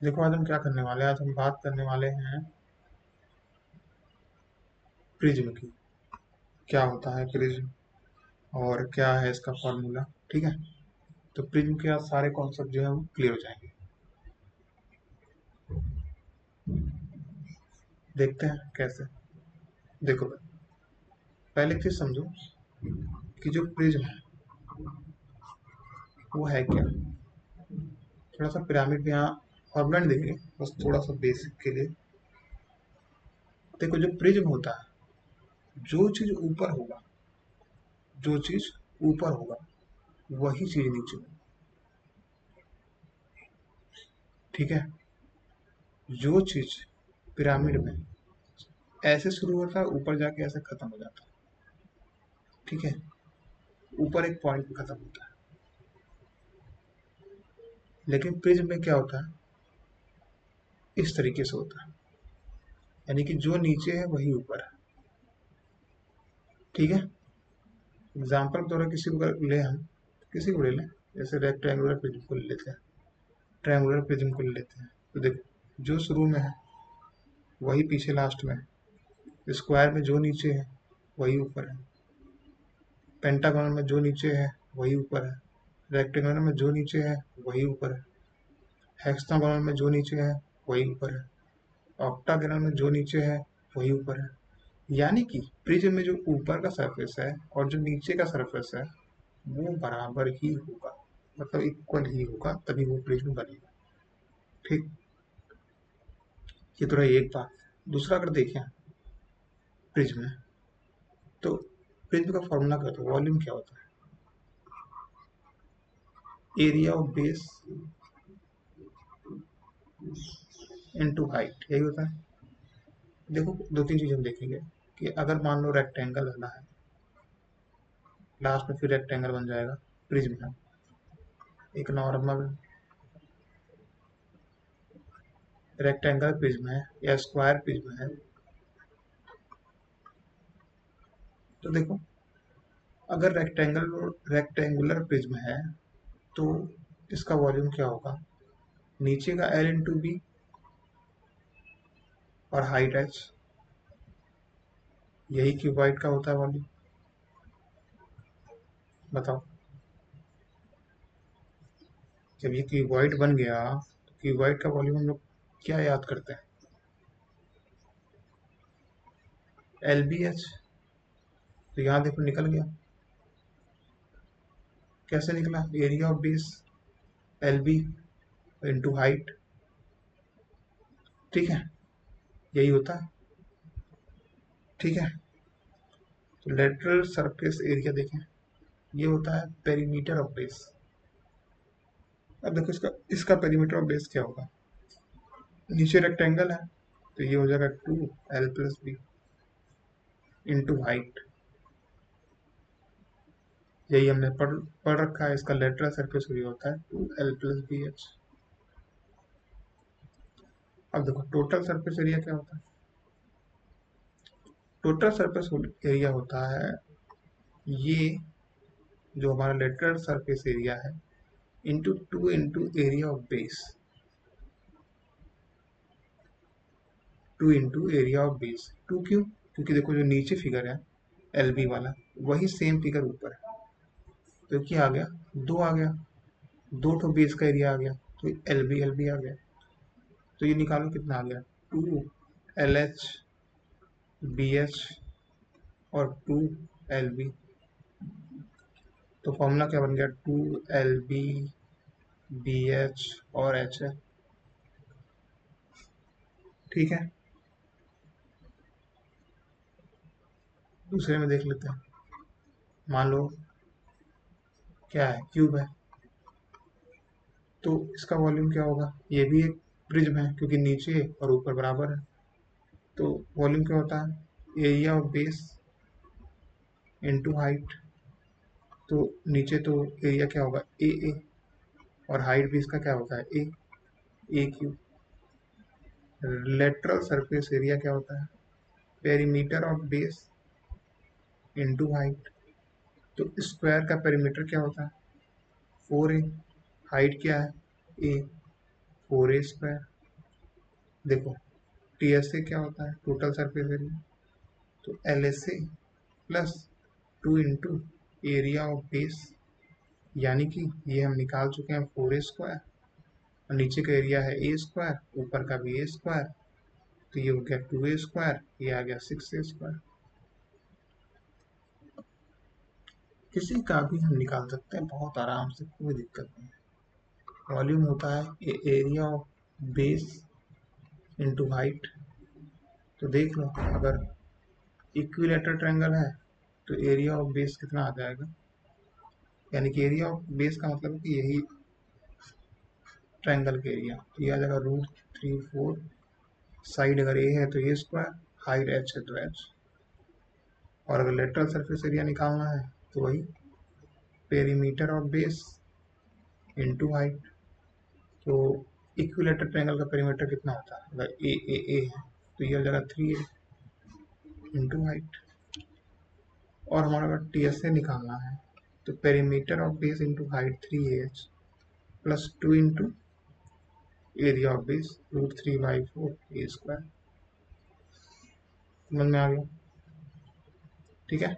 देखो आज हम क्या करने वाले हैं, आज हम बात करने वाले हैं प्रिज्म की। क्या होता है प्रिज्म और क्या है इसका फॉर्मूला। ठीक है, तो प्रिज्म के आज सारे कॉन्सेप्ट जो है वो क्लियर हो जाएंगे। देखते हैं कैसे। देखो भाई, पहले एक चीज समझो कि जो प्रिज्म है वो है क्या। थोड़ा सा पिरामिड में यहाँ फॉर्मूला नहीं देंगे, बस थोड़ा सा बेसिक के लिए। देखो जो प्रिज्म होता है, जो चीज ऊपर होगा, जो चीज ऊपर होगा वही चीज नीचे होगी। ठीक है, जो चीज पिरामिड में ऐसे शुरू होता है ऊपर जाके ऐसे खत्म हो जाता है। ठीक है, ऊपर एक पॉइंट पे खत्म होता है। लेकिन प्रिज्म में क्या होता है, इस तरीके से होता है, यानी कि जो नीचे है वही ऊपर है। ठीक है, एग्जाम्पल के तौर पर किसी को ले, हम किसी को ले लें, जैसे रेक्टेंगुलर प्रिज्म को ले लेते हैं, ट्रायंगुलर प्रिज्म को ले लेते हैं। तो देखो जो शुरू में है वही पीछे लास्ट में है। स्क्वायर में जो नीचे है वही ऊपर है। पेंटागन में जो नीचे है वही ऊपर है। रेक्टेंगुलर में जो नीचे है वही ऊपर है। हेक्सागोनल में जो नीचे है वही ऊपर है। ऑक्टागोनल में जो नीचे है वही ऊपर है। यानी कि प्रिज्म में जो ऊपर का सरफेस है और जो नीचे का सरफेस है वो बराबर ही होगा, मतलब इक्वल ही होगा, तभी वो प्रिज्म बनेगा। ठीक, ये तो रही एक बात। दूसरा अगर देखें प्रिज्म में, तो प्रिज्म का फॉर्मूला क्या होता है, वॉल्यूम क्या होता है, area of base into height, यही होता है। देखो दो तीन चीज हम देखेंगे कि अगर मान लो रेक्टेंगल बना है, लास्ट में फिर रेक्टेंगल बन जाएगा प्रिज्म है। एक नॉर्मल रेक्टेंगल प्रिज्म है या स्क्वायर प्रिज्म है, तो देखो अगर रेक्टेंगुलर प्रिज्म है तो इसका वॉल्यूम क्या होगा, नीचे का एल इंटू बी और हाइट एच, यही क्यूबॉइड का होता है वॉल्यूम। बताओ, जब ये क्यूबॉइड बन गया तो क्यूबॉइड का वॉल्यूम हम लोग क्या याद करते हैं, एल बी एच। तो यहाँ देखो निकल गया, कैसे निकला, area of base l b into height. ठीक है, यही होता है। ठीक है, तो लेटरल सरफेस एरिया देखें, ये होता है पेरीमीटर ऑफ बेस। अब देखो इसका इसका पेरीमीटर ऑफ बेस क्या होगा, नीचे रेक्टेंगल है तो ये हो जाएगा 2l+b इंटू हाइट। यही हमने पढ़ रखा है, इसका लेटरल सरफेस एरिया होता है 2l+bh। अब देखो टोटल सरफेस एरिया क्या होता है, टोटल सरफेस एरिया होता है ये जो हमारा लेटरल सरफेस एरिया है into 2 into area of base, 2 into area of base. 2 क्यों, क्योंकि देखो जो नीचे फिगर है एल बी वाला वही सेम फिगर ऊपर है, तो क्या आ गया, 2 आ गया, 2 ठो बेस का एरिया आ गया, तो एल बी आ गया। तो ये निकालो कितना आ गया, 2LH BH और 2LB। तो फॉर्मूला क्या बन गया, 2LB BH और H है। ठीक है, दूसरे में देख लेते हैं। मान लो क्या है, क्यूब है, तो इसका वॉल्यूम क्या होगा, ये भी एक प्रिज्म है क्योंकि नीचे और ऊपर बराबर है। तो वॉल्यूम क्या होता है, area of base into height. तो नीचे तो एरिया क्या होगा, ए और हाइट भी इसका क्या होता है, ए क्यूब। लेटरल सरफेस एरिया क्या होता है, perimeter of base into height. तो स्क्वायर का पेरीमीटर क्या होता है, 4a, हाइट क्या है, ए। 4a²। देखो TSA क्या होता है, टोटल सरफेस एरिया, तो LSA plus 2 into area of base, यानी कि ये हम निकाल चुके हैं 4a², और नीचे का एरिया है a², ऊपर का भी a², तो ये हो गया 2a², ये आ गया 6a²। किसी का भी हम निकाल सकते हैं बहुत आराम से, कोई दिक्कत नहीं। वॉल्यूम होता है area of base into height. तो देख लो, अगर इक्विलेटरल ट्रायंगल है तो एरिया ऑफ बेस कितना आ जाएगा, यानी कि एरिया ऑफ बेस का मतलब है कि यही ट्रायंगल का एरिया, तो ये आ जाएगा √3/4। साइड अगर ए है तो a², हाइट h है तो h, और अगर लेटरल सरफेस एरिया निकालना है तो वही perimeter of base into height. तो इक्विलेटरल ट्रायंगल का पेरीमीटर कितना होता है, अगर ए है तो ये हो जाएगा 3a इंटू हाइट। और हमारा अगर TSA निकालना है तो perimeter of base into height 3ah plus 2 into area of base √3/4a²। समझ में आ गया? ठीक है।